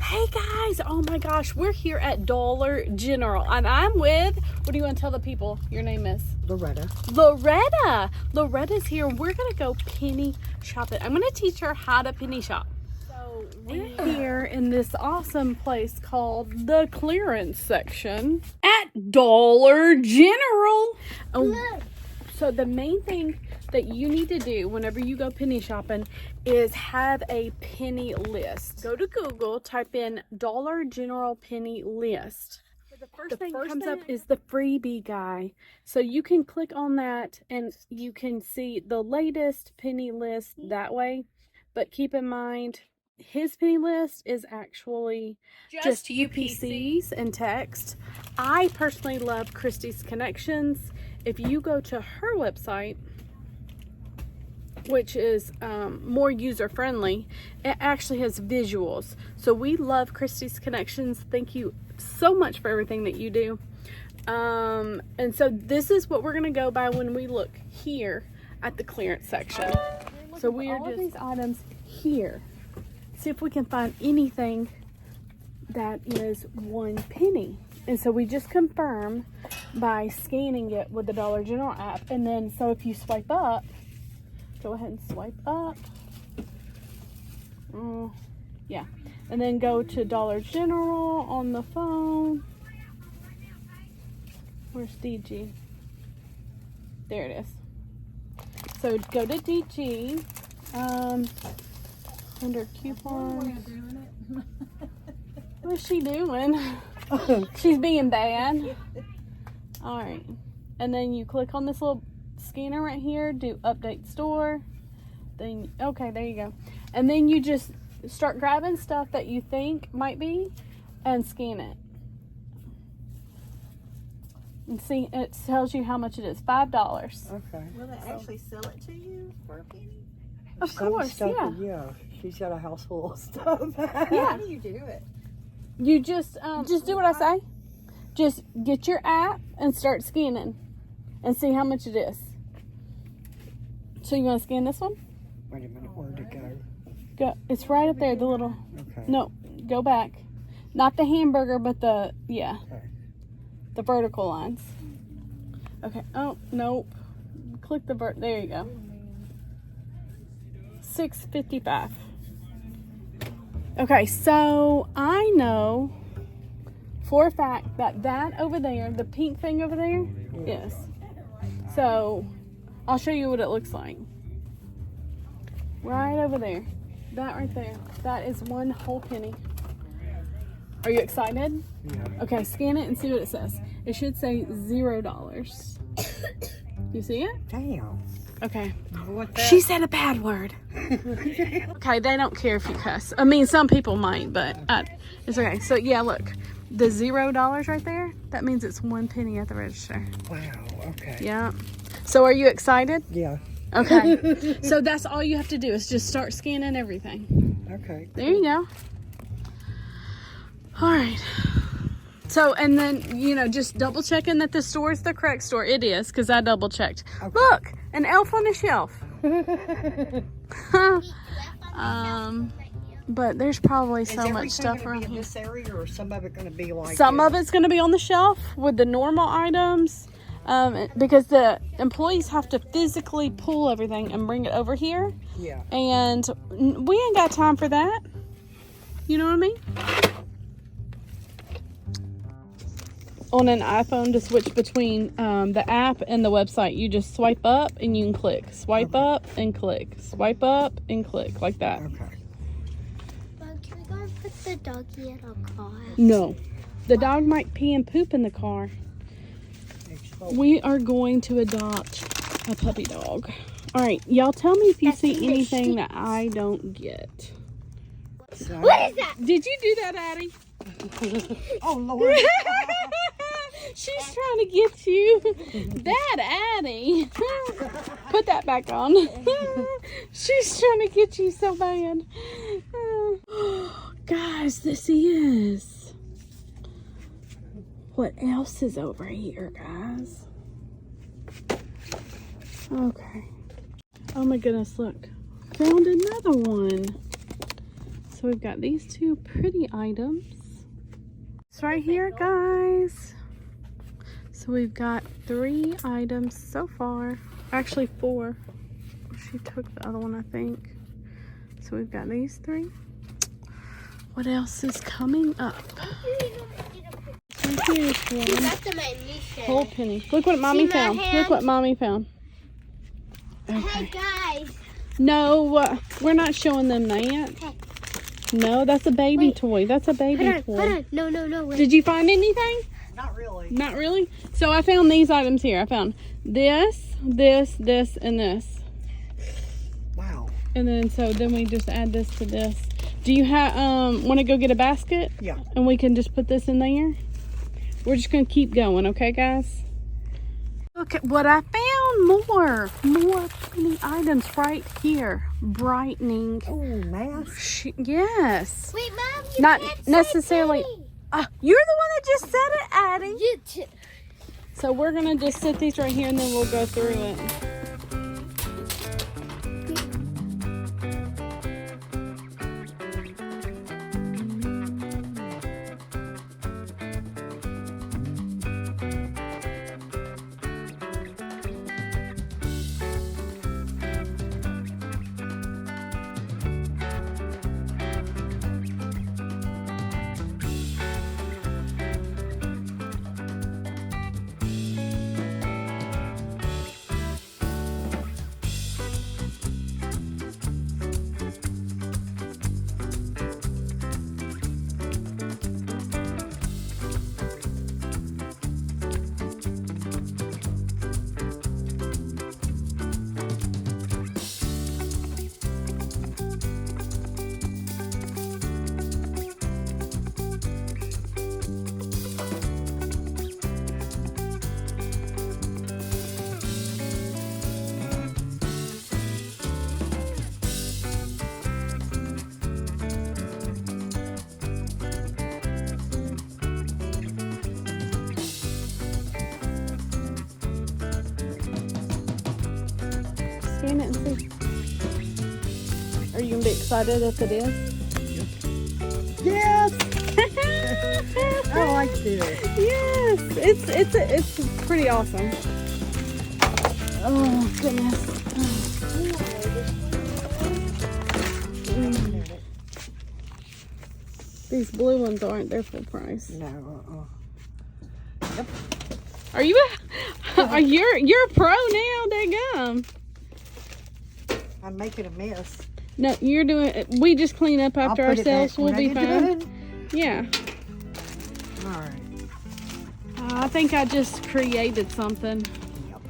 Hey guys, oh my gosh, we're here at Dollar General and I'm with, what do you want to tell the people your name is? Loretta's here. We're gonna go penny shopping. I'm gonna teach her how to penny shop. So we're here in this awesome place called the clearance section at Dollar General. Oh, so the main thing that you need to do whenever you go penny shopping is have a penny list. Go to Google, type in Dollar General penny list. The first thing that comes up is the freebie guy. So you can click on that and you can see the latest penny list that way. But keep in mind, his penny list is actually just UPCs and text. I personally love Christy's Connections. If you go to her website, which is more user-friendly, it actually has visuals. So we love Christy's Connections. Thank you so much for everything that you do. And so this is what we're gonna go by when we look here at the clearance section. So we are just these items here. See if we can find anything that is 1 penny. And so we just confirm by scanning it with the Dollar General app. And then so if you swipe up, go ahead and swipe up. Yeah. And then go to Dollar General on the phone. Where's DG? There it is. So go to DG. Under coupons. What's she doing? She's being bad. Alright. And then you click on this little scanner right here, do update store. Then, okay, there you go. And then you just start grabbing stuff that you think might be and scan it. And see, it tells you how much it is. $5. Okay. Will they actually sell it to you for a penny? Of course, stuff, yeah. Yeah, she's got a house full of stuff. How do you do it? You just do what I say. Just get your app and start scanning and see how much it is. So you want to scan this one? Wait a minute, where'd it go? Go. It's right up there, the little... Okay. No, go back. Not the hamburger, but the... Yeah. Okay. The vertical lines. Okay. Oh, nope. Click the there you go. $6.55. Okay, so I know for a fact that over there, the pink thing over there, yes. So I'll show you what it looks like. Right over there. That right there. That is 1 whole penny. Are you excited? Yeah. Okay, scan it and see what it says. It should say $0. You see it? Damn. Okay. What that? She said a bad word. Okay, they don't care if you cuss. I mean, some people might, but it's okay. So yeah, look, the $0 right there, that means it's 1 penny at the register. Wow, okay. Yeah. So are you excited? Yeah. Okay. So that's all you have to do is just start scanning everything. Okay. There you go. All right. So, and then, just double checking that the store is the correct store. It is, because I double checked. Okay. Look, an elf on the shelf. But there's probably so much stuff around here. Is everything going to be in this area, or some of it going to be like... Some of it's going to be on the shelf with the normal items. Because the employees have to physically pull everything and bring it over here. Yeah. And we ain't got time for that. You know what I mean? On an iPhone, to switch between the app and the website, you just swipe up and you can click. Swipe up and click. Swipe up and click, like that. Okay. But can we go and put the doggy in a car? No. The dog might pee and poop in the car. We are going to adopt a puppy dog. All right, y'all tell me if you see anything that I don't get. So, What is that? Did you do that, Addie? oh, Lord. She's trying to get you. That Addie. Put that back on. She's trying to get you so bad. Guys, this is... What else is over here, guys? Okay. Oh my goodness, look. Found another one. So we've got these two pretty items. It's right here, guys. So we've got 3 items so far. Actually 4. She took the other one, I think. So we've got these 3. What else is coming up? Right here's one. Whole penny. Look what mommy found. Look what mommy found. Okay. Hey guys. No, we're not showing them that. Hey. No, that's a baby toy. That's a baby toy. Hold on. No, wait. Did you find anything? Not really. Not really? So I found these items here. I found this, this, and this. Wow. And then we just add this to this. Do you have want to go get a basket? Yeah. And we can just put this in there? We're just going to keep going, okay, guys? Look at what I found. More pretty items right here. Brightening. Oh, mask. Yes. Wait, Mom, you Not can't say necessarily. penny. You're the one that just said it, Addie. You too. So we're going to just sit these right here and then we'll go through it. Scan it and see. Are you gonna be excited if it is? Yes. I like this. Yes, it's pretty awesome. Oh goodness. These blue ones aren't. They're full price. No. Are you? You're a pro now. Daggum. I'm making a mess. No, you're doing. We just clean up after I'll put it ourselves. back We'll when be I get fine. Yeah. done. All right. I think I just created something. Yep.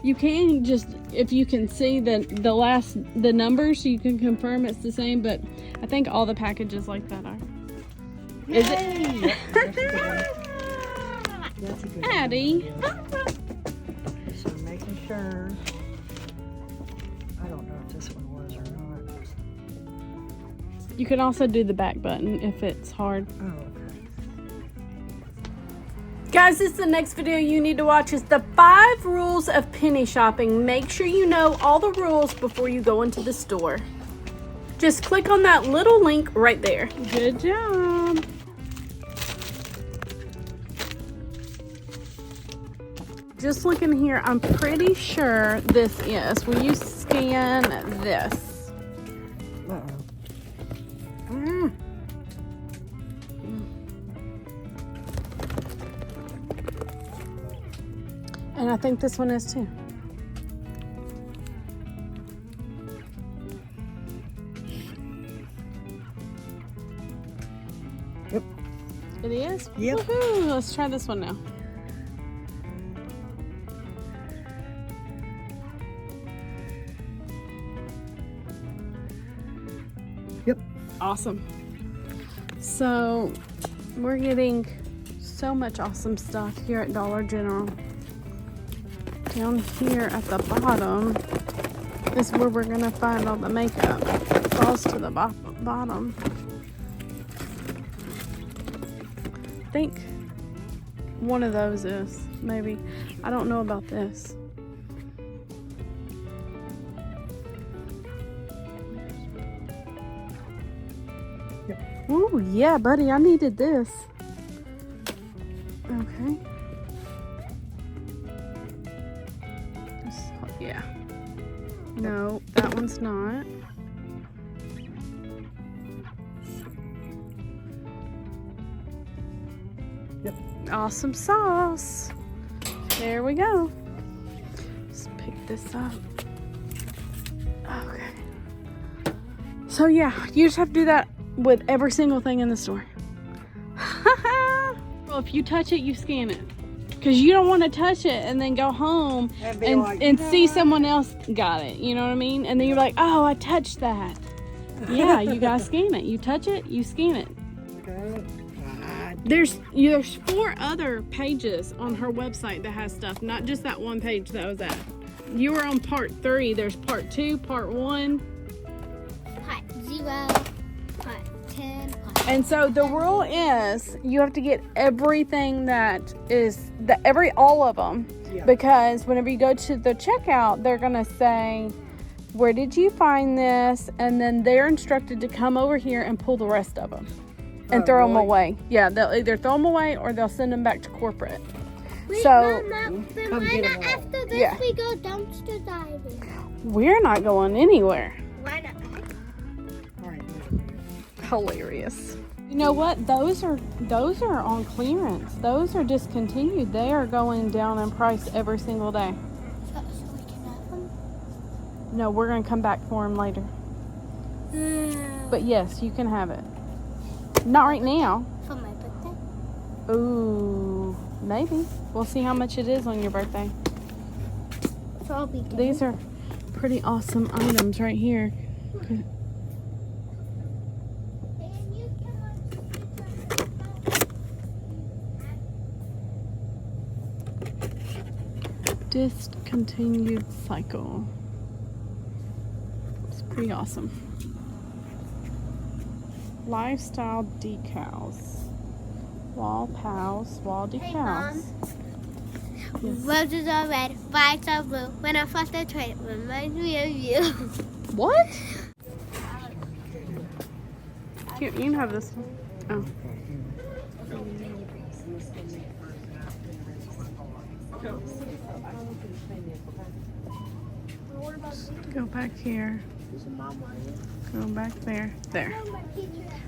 You can just, if you can see the numbers, you can confirm it's the same. But I think all the packages like that are. Is it? Yep, that's a good one. That's a good one. Addie. So I'm making sure. I don't know if this one was or not. You can also do the back button if it's hard. Oh, okay. Guys, this is the next video you need to watch. Is the 5 rules of penny shopping. Make sure you know all the rules before you go into the store. Just click on that little link right there. Good job. Just looking here, I'm pretty sure this is. Will you scan this? Uh-oh. And I think this one is too. Yep. It is? Yep. Woohoo! Let's try this one now. Yep. Awesome. So we're getting so much awesome stuff here at Dollar General. Down here at the bottom is where we're gonna find all the makeup. It falls to the bottom. I think one of those is maybe. I don't know about this. Yep. Ooh, yeah, buddy, I needed this. Okay. Yeah. No, that one's not. Yep. Awesome sauce. There we go. Let's pick this up. Okay. So yeah, you just have to do that with every single thing in the store. Well, if you touch it, you scan it. Because you don't want to touch it and then go home and see someone else got it. You know what I mean? And then you're like, oh, I touched that. Yeah, you got to scan it. You touch it, you scan it. Okay. There's 4 other pages on her website that has stuff, not just that one page that was at. You were on part 3. There's part 2, part 1. Part 0, part 10, part... And so the rule is you have to get everything that is all of them. Yeah. Because whenever you go to the checkout, they're gonna say, where did you find this? And then they're instructed to come over here and pull the rest of them and throw them away. Yeah, they'll either throw them away or they'll send them back to corporate. Wait, So Mama, but come why get not 'em all. after this Yeah. we go dumpster diving? we're not going anywhere. Why not? All right. Hilarious. You know what? Those are on clearance. Those are discontinued. They are going down in price every single day. So we can have them? No, we're gonna come back for them later. But yes, you can have it. Not right now. For my birthday? Ooh, maybe. We'll see how much it is on your birthday. So I'll be getting... These are pretty awesome items right here. And you can Discontinued cycle. It's pretty awesome. Lifestyle decals. Wall pals, wall Hey, Mom. decals. Yes. Roses are red, violets are blue. When I first tried it, reminds me of you. What? Here, you can have this one. Oh. Go back here. Go back there. There.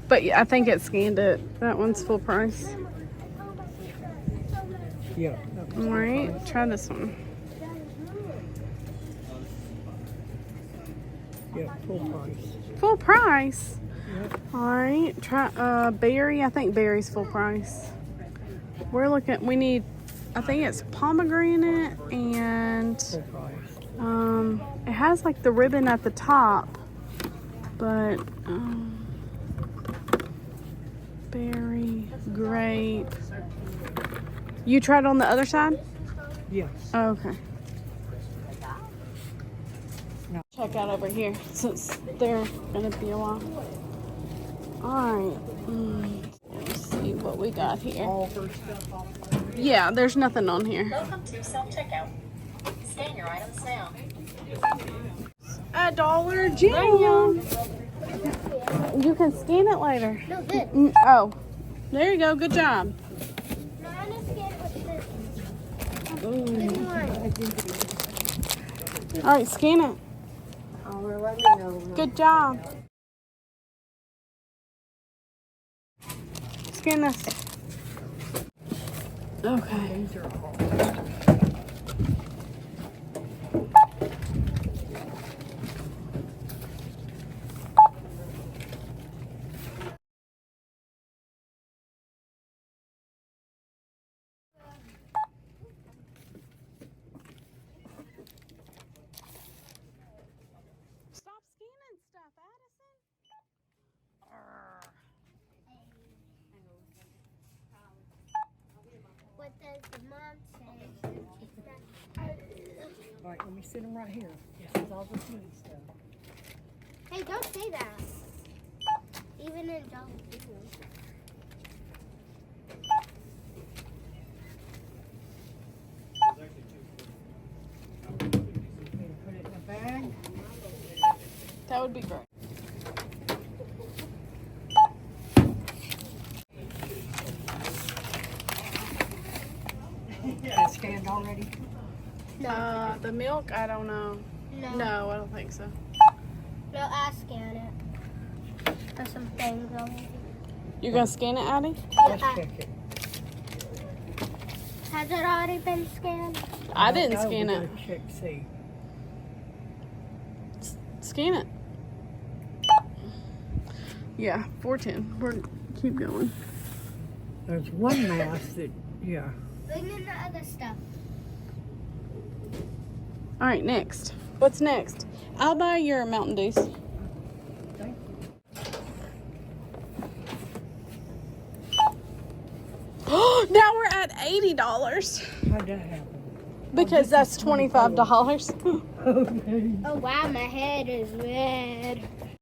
But yeah, I think it scanned it. That one's full price. Yeah. Alright, try this one. Yeah, full price. Full price? Yep. Alright, try berry. I think berry's full price. We're looking, we need, I think it's pomegranate and Full price. it has like the ribbon at the top, but berry, grape. You tried on the other side? Yes. Oh, okay. No. Check out over here since they're gonna be a while. Alright. Let's see what we got here. All her stuff off. Yeah, there's nothing on here. Welcome to self-checkout. Scan your items now. A Dollar General. You can scan it later. No, this. Oh, there you go. Good job. No, I'm gonna scan it with this. Ooh. This one. All right, scan it. Let me know. Good job. Scan this. Okay. These are all. Stop scanning stuff, Addison. What does the mom say? All right, let me sit them right here. This is all the food stuff. Hey, don't say that. Even in Dollar General. Put it in a bag. That would be great. already? The milk, I don't know. No. No, I don't think so. No, I scan it. There's some things on it. You're gonna scan it, Addie? Let's check it. Has it already been scanned? I didn't No, scan we it. gotta check, see. Scan it. Yeah, 410. We're keep going. There's one mask that, yeah. Bring in the other stuff. All right, next. What's next? I'll buy your Mountain Dews. Thank you. Now we're at $80 How'd that happen? because that's $25. Okay. Oh wow, my head is red.